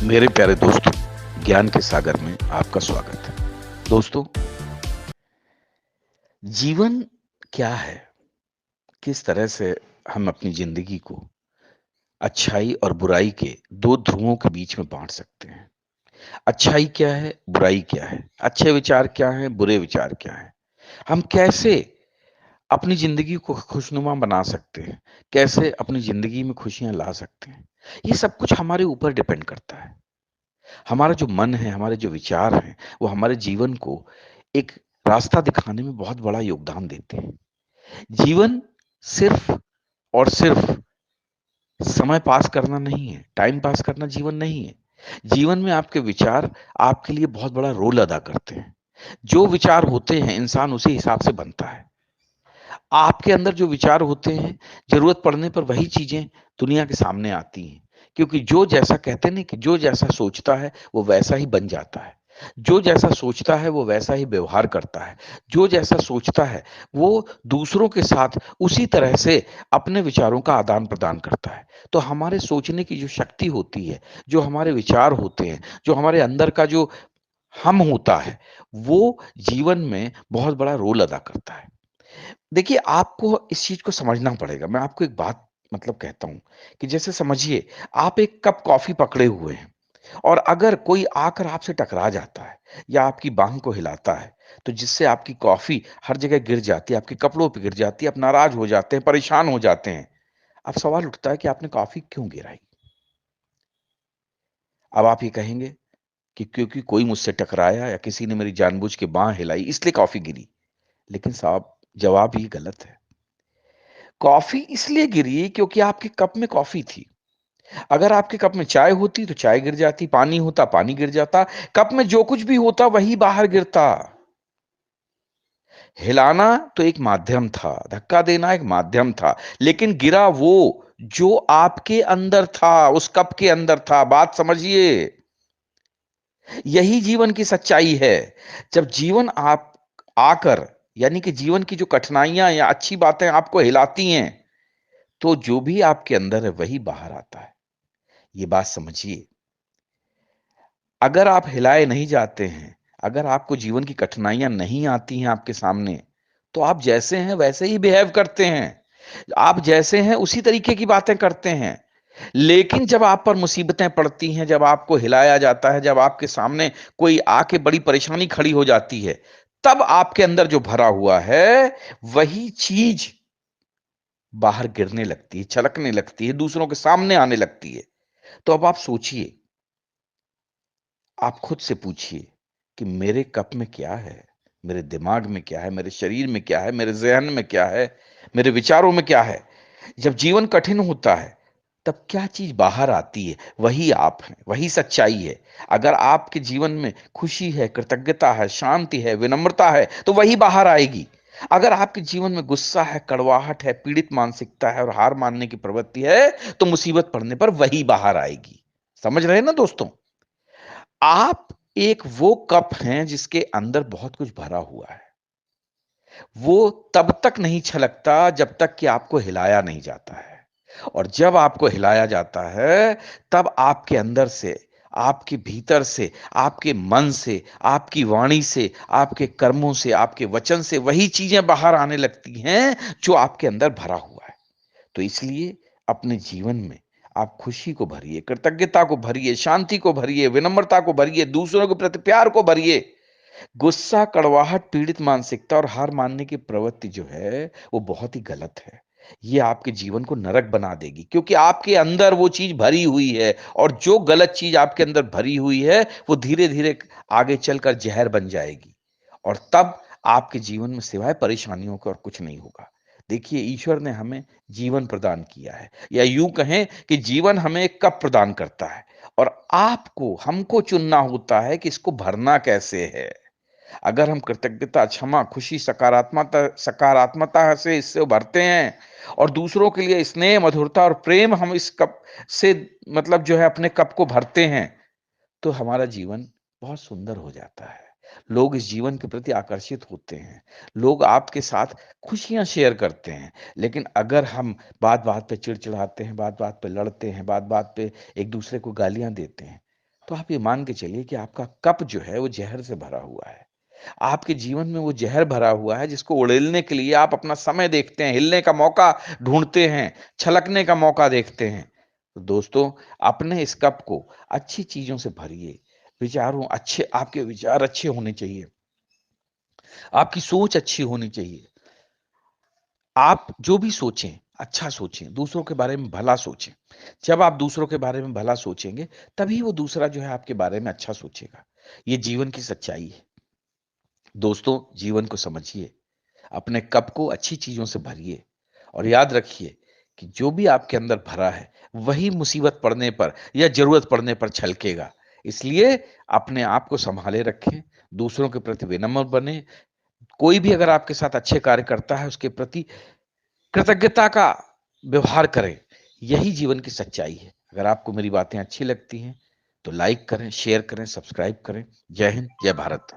मेरे प्यारे दोस्तों, ज्ञान के सागर में आपका स्वागत है। दोस्तों, जीवन क्या है? किस तरह से हम अपनी ज़िंदगी को अच्छाई और बुराई के 2 ध्रुवों के बीच में बाँट सकते हैं? अच्छाई क्या है? बुराई क्या है? अच्छे विचार क्या हैं? बुरे विचार क्या हैं? हम कैसे अपनी ज़िंदगी को खुशनुमा बना सकते हैं? कैसे अपनी ज़िंदगी में खुशियाँ ला सकते हैं? ये सब कुछ हमारे ऊपर डिपेंड करता है। हमारा जो मन है, हमारे जो विचार हैं, वो हमारे जीवन को एक रास्ता दिखाने में बहुत बड़ा योगदान देते हैं। जीवन सिर्फ़ और सिर्फ़ समय पास करना नहीं है, टाइम पास करना जीवन नहीं है। जीवन में आपके विचार आपके लिए बहुत बड़ा रोल अदा करते हैं। जो विचार होते हैं, इंसान उसी हिसाब से बनता है। आपके अंदर जो विचार होते हैं, ज़रूरत पड़ने पर वही चीज़ें दुनिया के सामने आती हैं। क्योंकि जो जैसा कहते हैं ना कि जो जैसा सोचता है, वो वैसा ही बन जाता है। जो जैसा सोचता है, वो वैसा ही व्यवहार करता है। जो जैसा सोचता है, वो दूसरों के साथ उसी तरह से अपने विचारों का आदान-प्रदान करता है। तो हमारे सोचने की जो शक्ति होती है, जो हमारे विचार होते हैं, जो हमारे अंदर का जो हम होता है, वो जीवन में बहुत बड़ा रोल अदा करता है। देखिए, आपको इस चीज़ को समझना पड़ेगा। मैं आपको एक बात मतलब कहता हूँ कि जैसे समझिए, आप एक कप कॉफ़ी पकड़े हुए हैं और अगर कोई आकर आपसे टकरा जाता है या आपकी बाँह को हिलाता है, तो जिससे आपकी कॉफ़ी हर जगह गिर जाती है, आपके कपड़ों पे गिर जाती है, आप नाराज़ हो जाते हैं, परेशान हो जाते हैं। अब सवाल उठता है कि आपने कॉफ़ी क्यों गिराई? अब आप ये कहेंगे कि क्योंकि कोई मुझसे टकराया या किसी ने मेरी जानबूझ के बाँह हिलाई, इसलिए कॉफ़ी गिरी। लेकिन साहब, जवाब ये गलत है। कॉफ़ी इसलिए गिरी क्योंकि आपके कप में कॉफ़ी थी। अगर आपके कप में चाय होती तो चाय गिर जाती, पानी होता पानी गिर जाता, कप में जो कुछ भी होता वही बाहर गिरता। हिलाना तो एक माध्यम था, धक्का देना एक माध्यम था, लेकिन गिरा वो जो आपके अंदर था, उस कप के अंदर था। बात समझिए। यही जीवन की सच्चाई है। जब जीवन आप आकर यानी कि जीवन की जो कठिनाइयाँ या अच्छी बातें आपको हिलाती हैं, तो जो भी आपके अंदर है वही बाहर आता है। ये बात समझिए। अगर आप हिलाए नहीं जाते हैं, अगर आपको जीवन की कठिनाइयाँ नहीं आती हैं आपके सामने, तो आप जैसे हैं वैसे ही बिहेव करते हैं। आप जैसे हैं उसी तरीके की बातें करते हैं। लेकिन जब आप पर मुसीबतें पड़ती हैं, जब आपको हिलाया जाता है, जब आपके सामने कोई आके बड़ी परेशानी खड़ी हो जाती है, तब आपके अंदर जो भरा हुआ है, वही चीज़ बाहर गिरने लगती है, छलकने लगती है, दूसरों के सामने आने लगती है। तो अब आप सोचिए, आप खुद से पूछिए कि मेरे कप में क्या है? मेरे दिमाग में क्या है? मेरे शरीर में क्या है? मेरे ज़हन में क्या है? मेरे विचारों में क्या है? जब जीवन कठिन होता है, तब क्या चीज़ बाहर आती है? वही आप हैं, वही सच्चाई है। अगर आपके जीवन में खुशी है, कृतज्ञता है, शांति है, विनम्रता है, तो वही बाहर आएगी। अगर आपके जीवन में गुस्सा है, कड़वाहट है, पीड़ित मानसिकता है और हार मानने की प्रवृत्ति है, तो मुसीबत पड़ने पर वही बाहर आएगी। समझ रहे हैं ना दोस्तों? आप एक वो कप हैं जिसके अंदर बहुत कुछ भरा हुआ है। वो तब तक नहीं छलकता जब तक कि आपको हिलाया नहीं जाता है। और जब आपको हिलाया जाता है, तब आपके अंदर से, आपके भीतर से, आपके मन से, आपकी वाणी से, आपके कर्मों से, आपके वचन से वही चीज़ें बाहर आने लगती हैं जो आपके अंदर भरा हुआ है। तो इसलिए अपने जीवन में आप खुशी को भरिए, कृतज्ञता को भरिए, शांति को भरिए, विनम्रता को भरिए, दूसरों के प्रति प्यार को भरिए। गुस्सा, कड़वाहट, पीड़ित मानसिकता और हार मानने की प्रवृत्ति जो है, वो बहुत ही गलत है। ये आपके जीवन को नरक बना देगी क्योंकि आपके अंदर वो चीज़ भरी हुई है और जो गलत चीज़ आपके अंदर भरी हुई है, वो धीरे-धीरे आगे चलकर ज़हर बन जाएगी और तब आपके जीवन में सिवाय परेशानियों के और कुछ नहीं होगा। देखिए, ईश्वर ने हमें जीवन प्रदान किया है या यूँ कहें कि जीवन हमें एक कप प्रदान करता है और आपको, हमको चुनना होता है कि इसको भरना कैसे है। अगर हम कृतज्ञता, क्षमा, खुशी, सकारात्मकता से इससे उभरते हैं और दूसरों के लिए स्नेह, मधुरता और प्रेम हम इस कप से मतलब जो है अपने कप को भरते हैं, तो हमारा जीवन बहुत सुंदर हो जाता है। लोग इस जीवन के प्रति आकर्षित होते हैं। लोग आपके साथ खुशियाँ शेयर करते हैं। लेकिन अगर हम बात-बात पे चिड़चिड़ाते हैं, बात-बात पे लड़ते हैं, बात-बात पे एक-दूसरे को गालियाँ देते हैं, तो आप ये मान के चलिए कि आपका कप जो है वो ज़हर से भरा हुआ है। आपके जीवन में वो ज़हर भरा हुआ है जिसको उड़ेलने के लिए आप अपना समय देखते हैं, हिलने का मौका ढूँढते हैं, छलकने का मौका देखते हैं। तो दोस्तों, अपने इस कप को अच्छी चीज़ों से भरिए, आपके विचार अच्छे होने चाहिए, आपकी सोच अच्छी होनी चाहिए। आप जो भी सोचें, अच्छा सोचें, दूसरों के बारे में भला सोचें। जब आप दूसरों के बारे में भला सोचेंगे, तभी वो दूसरा जो है आपके बारे में अच्छा सोचेगा। ये जीवन की सच्चाई है। दोस्तों, जीवन को समझिए, अपने कप को अच्छी चीज़ों से भरिए और याद रखिए कि जो भी आपके अंदर भरा है, वही मुसीबत पड़ने पर या ज़रूरत पड़ने पर छलकेगा। इसलिए अपने आप को सँभाले रखें, दूसरों के प्रति विनम्र बनें। कोई भी अगर आपके साथ अच्छे कार्य करता है, उसके प्रति कृतज्ञता का व्यवहार करें। यही जीवन की सच्चाई है। अगर आपको मेरी बातें अच्छी लगती हैं, तो लाइक करें, शेयर करें, सब्सक्राइब करें। जय हिंद, जय भारत।